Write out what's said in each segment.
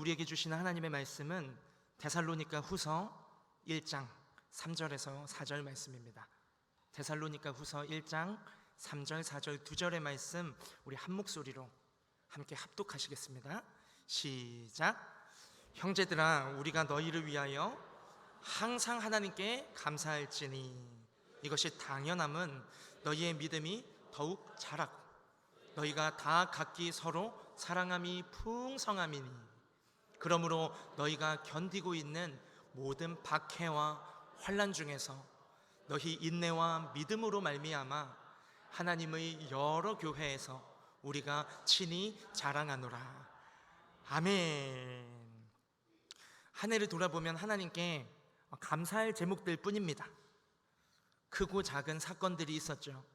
우리에게 주시는 하나님의 말씀은 데살로니가 후서 1장 3절에서 4절 말씀입니다. 데살로니가 후서 1장 3절 4절 두 절의 말씀 우리 한 목소리로 함께 합독하시겠습니다. 시작. 형제들아, 우리가 너희를 위하여 항상 하나님께 감사할지니 이것이 당연함은 너희의 믿음이 더욱 자라고 너희가 다 각기 서로 사랑함이 풍성함이니 그러므로 너희가 견디고 있는 모든 박해와 환난 중에서 너희 인내와 믿음으로 말미암아 하나님의 여러 교회에서 우리가 친히 자랑하노라. 아멘. 한 해를 돌아보면 하나님께 감사할 제목들 뿐입니다. 크고 작은 사건들이 있었죠.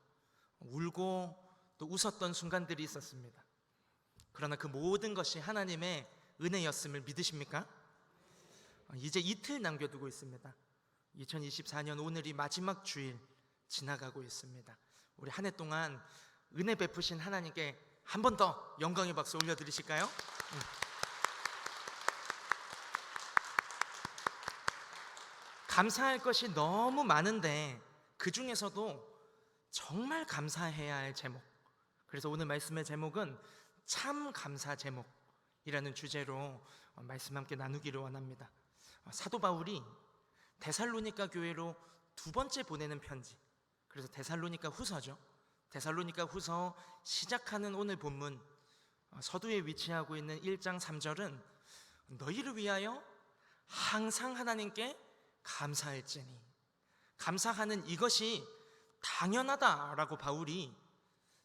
울고 또 웃었던 순간들이 있었습니다. 그러나 그 모든 것이 하나님의 은혜였음을 믿으십니까? 이제 이틀 남겨두고 있습니다. 2024년 오늘이 마지막 주일 지나가고 있습니다. 우리 한 해 동안 은혜 베푸신 하나님께 한 번 더 영광의 박수 올려드리실까요? 감사할 것이 너무 많은데 그 중에서도 정말 감사해야 할 제목, 그래서 오늘 말씀의 제목은 참 감사 제목이라는 주제로 말씀 함께 나누기를 원합니다. 사도 바울이 데살로니가 교회로 두 번째 보내는 편지, 그래서 데살로니가 후서죠. 데살로니가 후서 시작하는 오늘 본문 서두에 위치하고 있는 1장 3절은 너희를 위하여 항상 하나님께 감사할지니, 감사하는 이것이 당연하다라고 바울이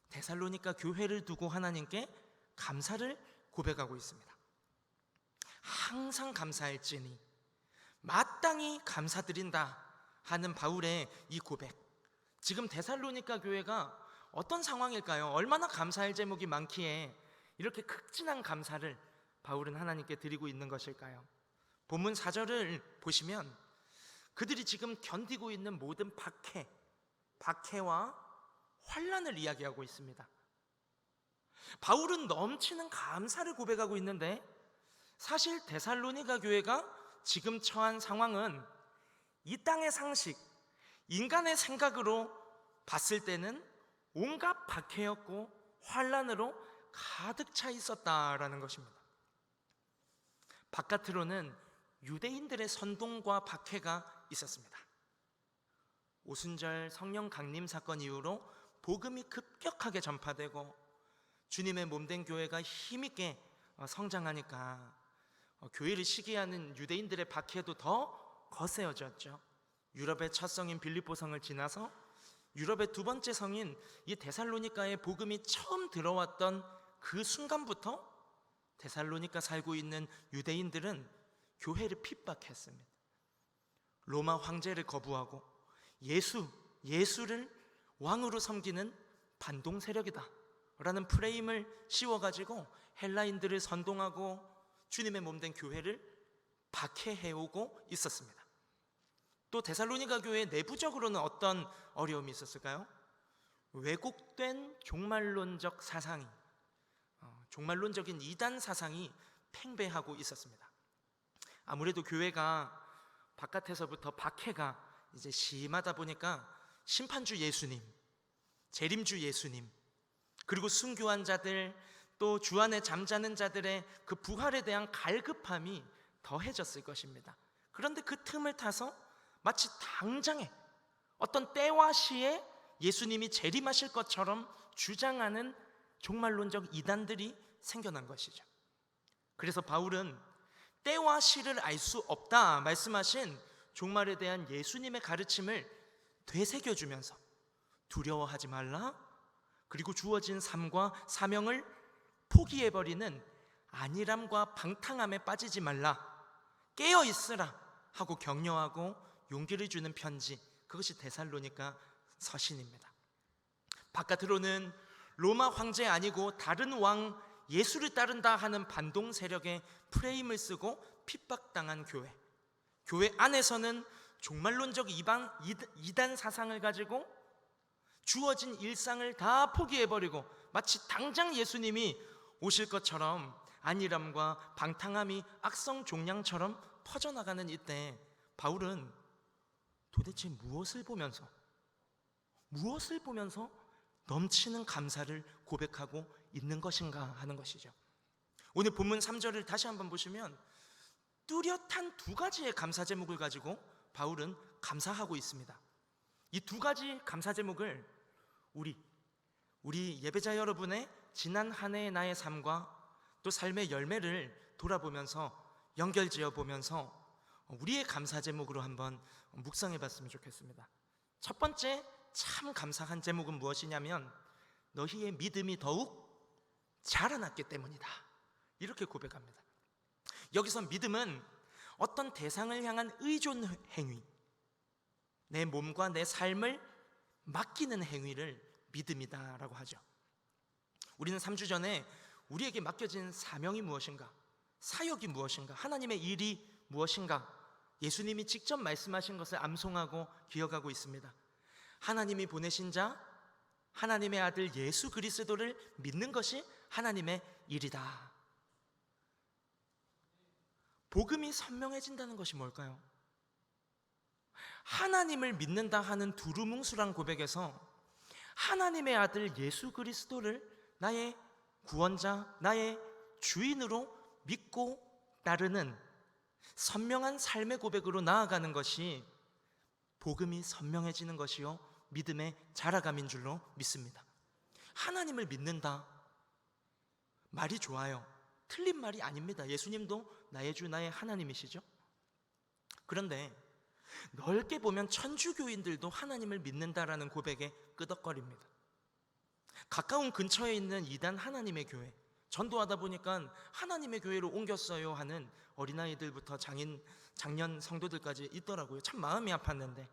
데살로니가 교회를 두고 하나님께 감사를 고백하고 있습니다. 항상 감사할지니, 마땅히 감사드린다 하는 바울의 이 고백, 지금 데살로니가 교회가 어떤 상황일까요? 얼마나 감사할 제목이 많기에 이렇게 극진한 감사를 바울은 하나님께 드리고 있는 것일까요? 본문 4절을 보시면 그들이 지금 견디고 있는 모든 박해와 환난을 이야기하고 있습니다. 바울은 넘치는 감사를 고백하고 있는데 사실 데살로니가 교회가 지금 처한 상황은 이 땅의 상식, 인간의 생각으로 봤을 때는 온갖 박해였고 환난으로 가득 차 있었다라는 것입니다. 바깥으로는 유대인들의 선동과 박해가 있었습니다. 오순절 성령 강림 사건 이후로 복음이 급격하게 전파되고 주님의 몸된 교회가 힘있게 성장하니까 교회를 시기하는 유대인들의 박해도 더 거세어졌죠. 유럽의 첫 성인 빌립보성을 지나서 유럽의 두 번째 성인 이 데살로니가의 복음이 처음 들어왔던 그 순간부터 데살로니가 살고 있는 유대인들은 교회를 핍박했습니다. 로마 황제를 거부하고 예수를 왕으로 섬기는 반동 세력이다 라는 프레임을 씌워가지고 헬라인들을 선동하고 주님의 몸된 교회를 박해해오고 있었습니다. 또 데살로니가 교회 내부적으로는 어떤 어려움이 있었을까요? 왜곡된 종말론적 사상이, 종말론적인 이단 사상이 팽배하고 있었습니다. 아무래도 교회가 바깥에서부터 박해가 이제 심하다 보니까 심판주 예수님, 재림주 예수님, 그리고 순교한 자들, 또 주 안에 잠자는 자들의 그 부활에 대한 갈급함이 더해졌을 것입니다. 그런데 그 틈을 타서 마치 당장에 어떤 때와 시에 예수님이 재림하실 것처럼 주장하는 종말론적 이단들이 생겨난 것이죠. 그래서 바울은 때와 시를 알 수 없다 말씀하신 종말에 대한 예수님의 가르침을 되새겨주면서 두려워하지 말라, 그리고 주어진 삶과 사명을 포기해버리는 안일함과 방탕함에 빠지지 말라, 깨어있으라 하고 격려하고 용기를 주는 편지, 그것이 데살로니가 서신입니다. 바깥으로는 로마 황제 아니고 다른 왕 예수를 따른다 하는 반동 세력의 프레임을 쓰고 핍박당한 교회 안에서는 종말론적 이단 사상을 가지고 주어진 일상을 다 포기해버리고 마치 당장 예수님이 오실 것처럼 안일함과 방탕함이 악성 종양처럼 퍼져나가는 이때 바울은 도대체 무엇을 보면서 넘치는 감사를 고백하고 있는 것인가 하는 것이죠. 오늘 본문 3절을 다시 한번 보시면 뚜렷한 두 가지의 감사 제목을 가지고 바울은 감사하고 있습니다. 이 두 가지 감사 제목을 우리 예배자 여러분의 지난 한 해의 나의 삶과 또 삶의 열매를 돌아보면서 연결지어 보면서 우리의 감사 제목으로 한번 묵상해 봤으면 좋겠습니다. 첫 번째 참 감사한 제목은 무엇이냐면 너희의 믿음이 더욱 자라났기 때문이다, 이렇게 고백합니다. 여기서 믿음은 어떤 대상을 향한 의존 행위, 내 몸과 내 삶을 맡기는 행위를 믿음이다라고 하죠. 우리는 3주 전에 우리에게 맡겨진 사명이 무엇인가, 사역이 무엇인가, 하나님의 일이 무엇인가 예수님이 직접 말씀하신 것을 암송하고 기억하고 있습니다. 하나님이 보내신 자, 하나님의 아들 예수 그리스도를 믿는 것이 하나님의 일이다. 복음이 선명해진다는 것이 뭘까요? 하나님을 믿는다 하는 두루뭉술한 고백에서 하나님의 아들 예수 그리스도를 나의 구원자, 나의 주인으로 믿고 따르는 선명한 삶의 고백으로 나아가는 것이 복음이 선명해지는 것이요 믿음의 자라감인 줄로 믿습니다. 하나님을 믿는다, 말이 좋아요. 틀린 말이 아닙니다. 예수님도 나의 주, 나의 하나님이시죠. 그런데 넓게 보면 천주교인들도 하나님을 믿는다라는 고백에 끄덕거립니다. 가까운 근처에 있는 이단 하나님의 교회, 전도하다 보니까 하나님의 교회로 옮겼어요 하는 어린아이들부터 장년 성도들까지 있더라고요. 참 마음이 아팠는데,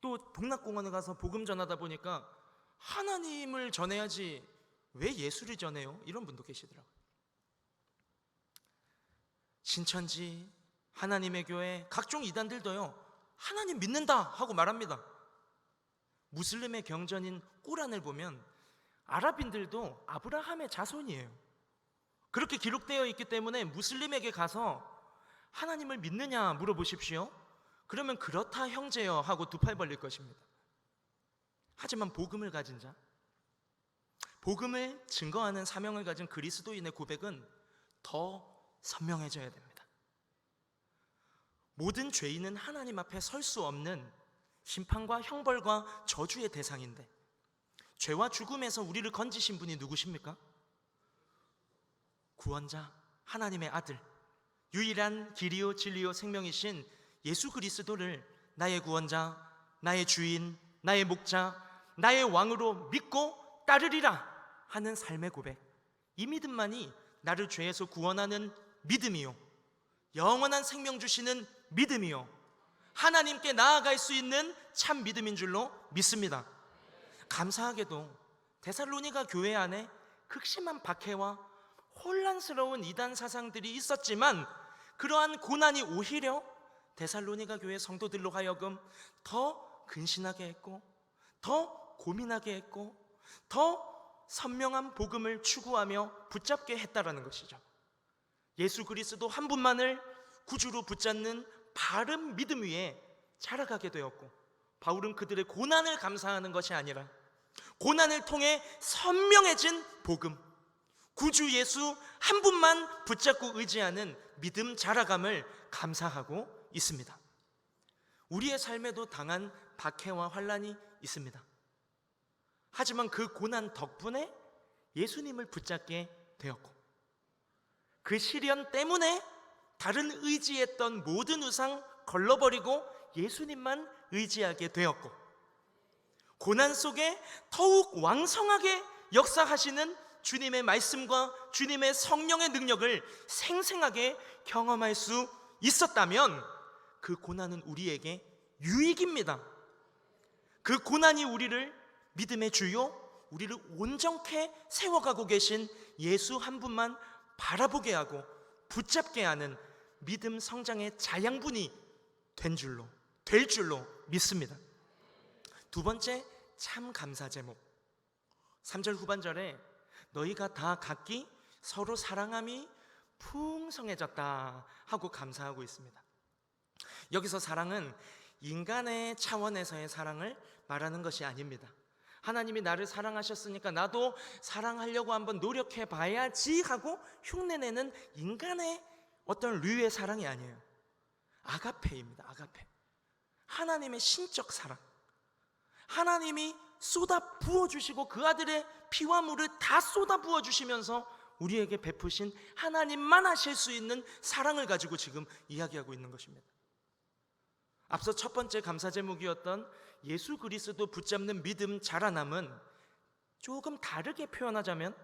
또 동락공원에 가서 복음 전하다 보니까 하나님을 전해야지 왜 예수를 전해요? 이런 분도 계시더라고요. 신천지, 하나님의 교회, 각종 이단들도요 하나님 믿는다 하고 말합니다. 무슬림의 경전인 꾸란을 보면 아랍인들도 아브라함의 자손이에요. 그렇게 기록되어 있기 때문에 무슬림에게 가서 하나님을 믿느냐 물어보십시오. 그러면 그렇다 형제여 하고 두 팔 벌릴 것입니다. 하지만 복음을 가진 자, 복음을 증거하는 사명을 가진 그리스도인의 고백은 더 선명해져야 됩니다. 모든 죄인은 하나님 앞에 설 수 없는 심판과 형벌과 저주의 대상인데, 죄와 죽음에서 우리를 건지신 분이 누구십니까? 구원자, 하나님의 아들, 유일한 길이요 진리요 생명이신 예수 그리스도를 나의 구원자, 나의 주인, 나의 목자, 나의 왕으로 믿고 따르리라 하는 삶의 고백, 이 믿음만이 나를 죄에서 구원하는 믿음이요, 영원한 생명 주시는 믿음이요, 하나님께 나아갈 수 있는 참 믿음인 줄로 믿습니다. 감사하게도 데살로니가 교회 안에 극심한 박해와 혼란스러운 이단 사상들이 있었지만, 그러한 고난이 오히려 데살로니가 교회 성도들로 하여금 더 근신하게 했고, 더 고민하게 했고, 더 선명한 복음을 추구하며 붙잡게 했다라는 것이죠. 예수 그리스도 한 분만을 구주로 붙잡는 바른 믿음 위에 자라가게 되었고, 바울은 그들의 고난을 감사하는 것이 아니라 고난을 통해 선명해진 복음, 구주 예수 한 분만 붙잡고 의지하는 믿음 자라감을 감사하고 있습니다. 우리의 삶에도 당한 박해와 환난이 있습니다. 하지만 그 고난 덕분에 예수님을 붙잡게 되었고, 그 시련 때문에 다른 의지했던 모든 우상 걸러버리고 예수님만 의지하게 되었고, 고난 속에 더욱 왕성하게 역사하시는 주님의 말씀과 주님의 성령의 능력을 생생하게 경험할 수 있었다면 그 고난은 우리에게 유익입니다. 그 고난이 우리를 믿음의 주요, 우리를 온전케 세워가고 계신 예수 한 분만 바라보게 하고 붙잡게 하는 믿음 성장의 자양분이 될 줄로 믿습니다. 두 번째 참 감사 제목, 3절 후반절에 너희가 다 각기 서로 사랑함이 풍성해졌다 하고 감사하고 있습니다. 여기서 사랑은 인간의 차원에서의 사랑을 말하는 것이 아닙니다. 하나님이 나를 사랑하셨으니까 나도 사랑하려고 한번 노력해 봐야지 하고 흉내내는 인간의 어떤 류의 사랑이 아니에요. 아가페입니다. 아가페. 하나님의 신적 사랑. 하나님이 쏟아 부어주시고 그 아들의 피와 물을 다 쏟아 부어주시면서 우리에게 베푸신 하나님만 하실 수 있는 사랑을 가지고 지금 이야기하고 있는 것입니다. 앞서 첫 번째 감사 제목이었던 예수 그리스도 붙잡는 믿음 자라남은 조금 다르게 표현하자면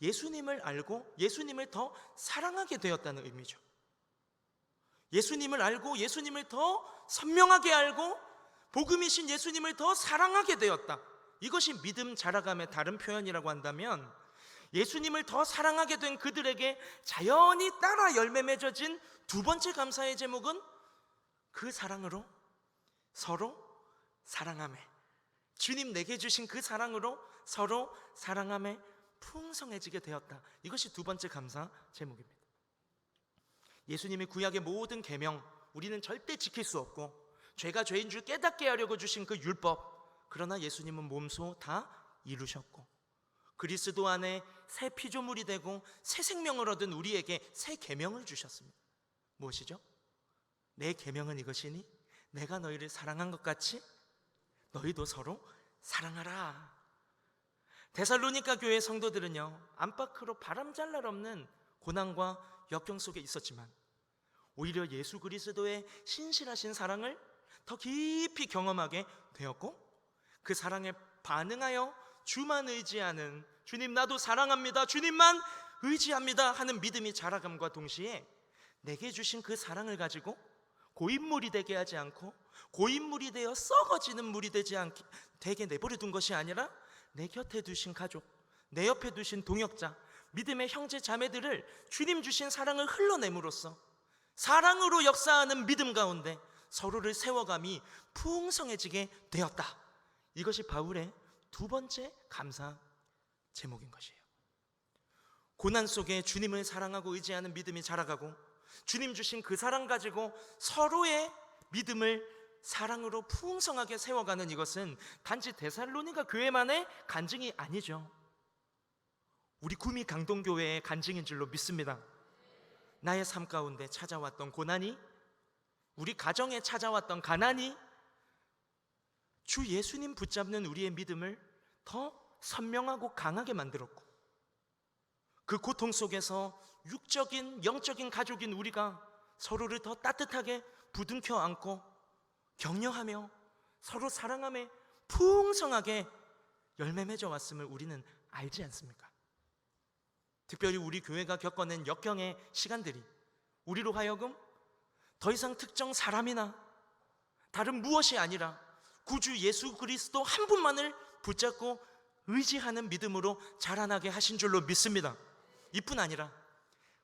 예수님을 알고 예수님을 더 사랑하게 되었다는 의미죠. 예수님을 알고 예수님을 더 선명하게 알고 복음이신 예수님을 더 사랑하게 되었다. 이것이 믿음 자라감의 다른 표현이라고 한다면, 예수님을 더 사랑하게 된 그들에게 자연히 따라 열매 맺어진 두 번째 감사의 제목은 그 사랑으로 서로 사랑하며, 주님 내게 주신 그 사랑으로 서로 사랑하며 풍성해지게 되었다. 이것이 두 번째 감사 제목입니다. 예수님이 구약의 모든 계명 우리는 절대 지킬 수 없고 죄가 죄인 줄 깨닫게 하려고 주신 그 율법, 그러나 예수님은 몸소 다 이루셨고 그리스도 안에 새 피조물이 되고 새 생명을 얻은 우리에게 새 계명을 주셨습니다. 무엇이죠? 내 계명은 이것이니 내가 너희를 사랑한 것 같이 너희도 서로 사랑하라. 데살로니가 교회 성도들은요, 안팎으로 바람잘 날 없는 고난과 역경 속에 있었지만 오히려 예수 그리스도의 신실하신 사랑을 더 깊이 경험하게 되었고, 그 사랑에 반응하여 주만 의지하는, 주님 나도 사랑합니다, 주님만 의지합니다 하는 믿음이 자라감과 동시에 내게 주신 그 사랑을 가지고 고인물이 되게 하지 않고 고인물이 되어 썩어지는 물이 되게 내버려 둔 것이 아니라 내 곁에 두신 가족, 내 옆에 두신 동역자, 믿음의 형제 자매들을 주님 주신 사랑을 흘러냄으로써 사랑으로 역사하는 믿음 가운데 서로를 세워감이 풍성해지게 되었다. 이것이 바울의 두 번째 감사 제목인 것이에요. 고난 속에 주님을 사랑하고 의지하는 믿음이 자라가고 주님 주신 그 사랑 가지고 서로의 믿음을 사랑으로 풍성하게 세워가는 이것은 단지 데살로니가 교회만의 간증이 아니죠. 우리 구미 강동교회의 간증인 줄로 믿습니다. 나의 삶 가운데 찾아왔던 고난이, 우리 가정에 찾아왔던 가난이 주 예수님 붙잡는 우리의 믿음을 더 선명하고 강하게 만들었고, 그 고통 속에서 육적인 영적인 가족인 우리가 서로를 더 따뜻하게 부둥켜 안고 격려하며 서로 사랑하며 풍성하게 열매 맺어 왔음을 우리는 알지 않습니까? 특별히 우리 교회가 겪어낸 역경의 시간들이 우리로 하여금 더 이상 특정 사람이나 다른 무엇이 아니라 구주 예수 그리스도 한 분만을 붙잡고 의지하는 믿음으로 자라나게 하신 줄로 믿습니다. 이뿐 아니라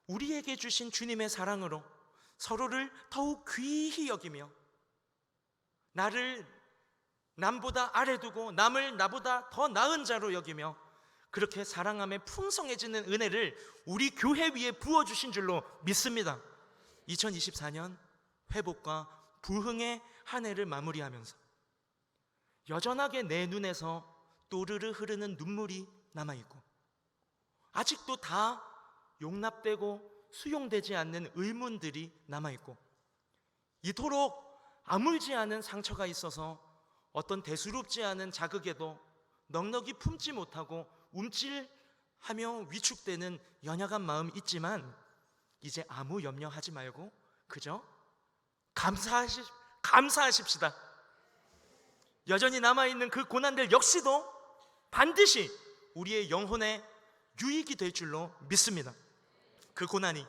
우리에게 주신 주님의 사랑으로 서로를 더욱 귀히 여기며 나를 남보다 아래 두고 남을 나보다 더 나은 자로 여기며 그렇게 사랑함에 풍성해지는 은혜를 우리 교회 위에 부어주신 줄로 믿습니다. 2024년 회복과 부흥의 한 해를 마무리하면서 여전하게 내 눈에서 또르르 흐르는 눈물이 남아있고 아직도 다 용납되고 수용되지 않는 의문들이 남아있고 이토록 아물지 않은 상처가 있어서 어떤 대수롭지 않은 자극에도 넉넉히 품지 못하고 움찔하며 위축되는 연약한 마음이 있지만 이제 아무 염려하지 말고 그저 감사하십시다. 여전히 남아있는 그 고난들 역시도 반드시 우리의 영혼의 유익이 될 줄로 믿습니다. 그 고난이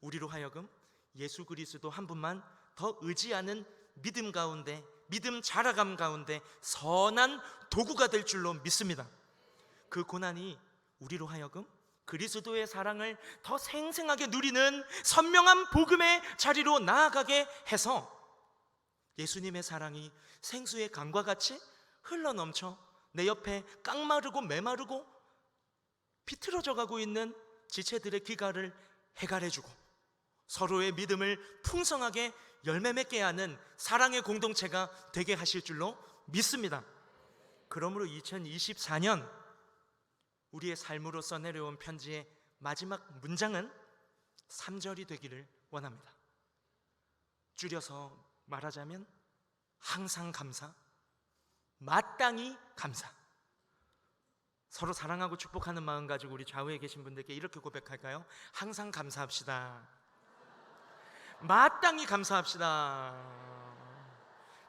우리로 하여금 예수 그리스도 한 분만 더 의지하는 믿음 가운데, 믿음 자라감 가운데 선한 도구가 될 줄로 믿습니다. 그 고난이 우리로 하여금 그리스도의 사랑을 더 생생하게 누리는 선명한 복음의 자리로 나아가게 해서 예수님의 사랑이 생수의 강과 같이 흘러넘쳐 내 옆에 깡마르고 메마르고 비틀어져 가고 있는 지체들의 기갈을 해갈해주고 서로의 믿음을 풍성하게 열매 맺게 하는 사랑의 공동체가 되게 하실 줄로 믿습니다. 그러므로 2024년 우리의 삶으로서 내려온 편지의 마지막 문장은 3절이 되기를 원합니다. 줄여서 말하자면 항상 감사, 마땅히 감사. 서로 사랑하고 축복하는 마음 가지고 우리 좌우에 계신 분들께 이렇게 고백할까요? 항상 감사합시다. 마땅히 감사합시다.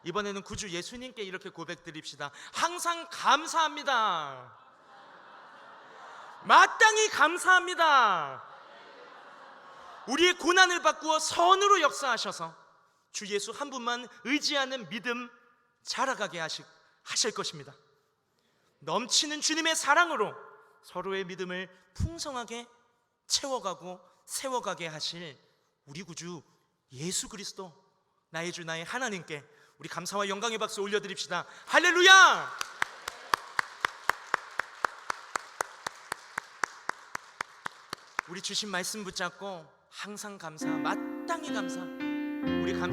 이번에는 구주 예수님께 이렇게 고백드립시다. 항상 감사합니다. 마땅히 감사합니다. 우리의 고난을 바꾸어 선으로 역사하셔서 주 예수 한 분만 의지하는 믿음 자라가게 하실 것입니다. 넘치는 주님의 사랑으로 서로의 믿음을 풍성하게 채워가고 세워가게 하실 우리 구주 예수 그리스도, 나의 주 나의 하나님께 우리 감사와 영광의 박수 올려드립시다. 할렐루야! 우리 주신 말씀 붙잡고 항상 감사, 마땅히 감사, 우리 감사